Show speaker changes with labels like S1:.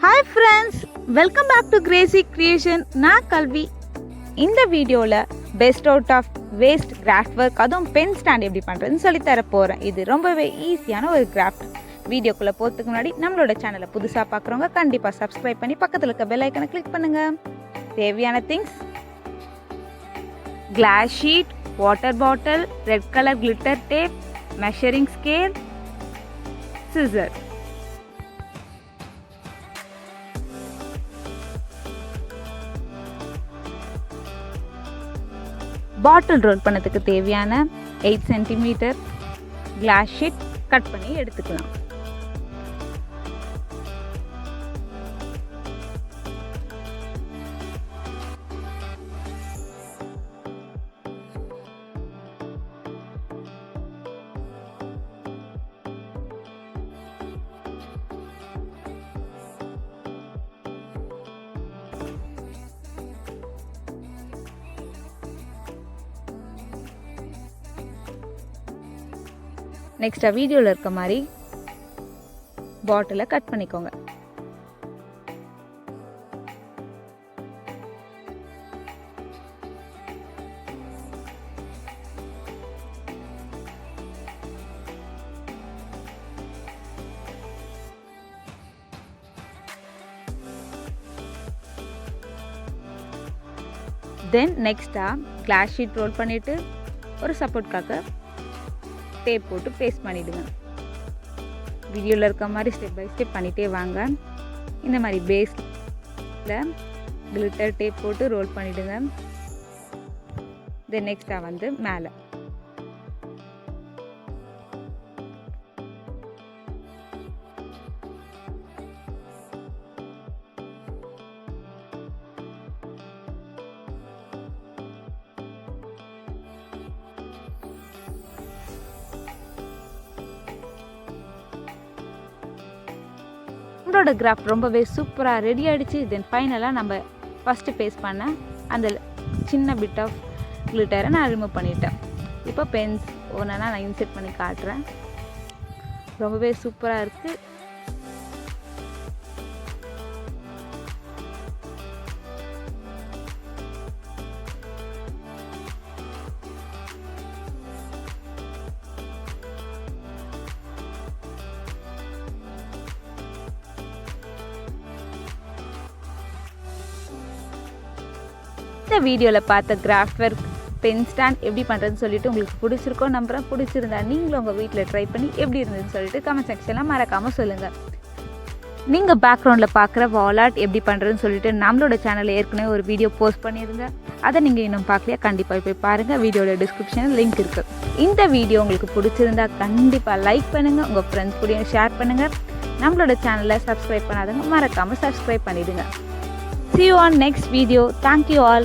S1: Hi friends, welcome back to Gracy Creation. நான் கல்வி. இந்த வீடியோவில் best out of waste craft work அதுவும் பென் ஸ்டாண்ட் எப்படி பண்ணுறதுன்னு சொல்லித்தர போகிறேன். இது ரொம்பவே ஈஸியான ஒரு கிராஃப்ட். வீடியோக்குள்ளே போகிறதுக்கு முன்னாடி நம்மளோட சேனலை புதுசாக பார்க்குறவங்க கண்டிப்பாக சப்ஸ்கிரைப் பண்ணி பக்கத்தில் இருக்க பெல் ஐக்கனை கிளிக் பண்ணுங்கள். தேவையான things: glass sheet, water bottle, red colour glitter tape, measuring scale, scissor. Bottle roll பண்ணதுக்கு தேவையான 8 சென்டிமீட்டர் கிளாஸ் ஷீட் கட் பண்ணி எடுத்துக்கலாம். நெக்ஸ்ட் வீடியோவில் இருக்க மாதிரி பாட்டிலை கட் பண்ணிக்கோங்க. தென் நெக்ஸ்ட்டாக கிளாஸ் ஷீட் ரோல் பண்ணிவிட்டு ஒரு சப்போர்ட்காக டேப் போட்டு பேஸ்ட் பண்ணிவிடுங்க. வீடியோவில் இருக்க மாதிரி ஸ்டெப் பை ஸ்டெப் பண்ணிகிட்டே வாங்க. இந்த மாதிரி பேஸில் கிளிட்டர் டேப் போட்டு ரோல் பண்ணிவிடுங்க. தென் நெக்ஸ்ட்டாக வந்து மேலே நம்மளோட கிராஃப்ட் ரொம்பவே சூப்பராக ரெடி ஆகிடுச்சு. தென் ஃபைனலாக நம்ம ஃபஸ்ட்டு பேஸ்ட் பண்ண அந்த சின்ன பிட் ஆஃப் கிளிட்டரை நான் ரிமூவ் பண்ணிட்டேன். இப்போ பென்ஸ் ஒன்றா நான் இன்செர்ட் பண்ணி காட்டுறேன். ரொம்பவே சூப்பராக இருக்குது. இந்த வீடியோவில் பார்த்த கிராஃப்ட் ஒர்க் பென் ஸ்டாண்ட் எப்படி பண்ணுறதுன்னு சொல்லிட்டு உங்களுக்கு பிடிச்சிருக்கோம் நம்புகிறேன். பிடிச்சிருந்தா நீங்களும் உங்கள் வீட்டில் ட்ரை பண்ணி எப்படி இருந்ததுன்னு சொல்லிட்டு கமெண்ட் செக்ஷனில் மறக்காமல் சொல்லுங்கள். நீங்கள் பேக்ரவுண்டில் பார்க்குற வால் ஆர்ட் எப்படி பண்ணுறதுன்னு சொல்லிட்டு நம்மளோட சேனலில் ஏற்கனவே ஒரு வீடியோ போஸ்ட் பண்ணிடுங்க. அதை நீங்கள் இன்னும் பார்க்கலையா, கண்டிப்பாக போய் பாருங்கள். வீடியோட டிஸ்கிரிப்ஷனில் லிங்க் இருக்குது. இந்த வீடியோ உங்களுக்கு பிடிச்சிருந்தா கண்டிப்பாக லைக் பண்ணுங்கள், உங்கள் ஃப்ரெண்ட்ஸ் கூடயும் ஷேர் பண்ணுங்கள். நம்மளோட சேனலை சப்ஸ்கிரைப் பண்ணாதவங்க மறக்காமல் சப்ஸ்கிரைப் பண்ணிவிடுங்க. See you on next video. Thank you all.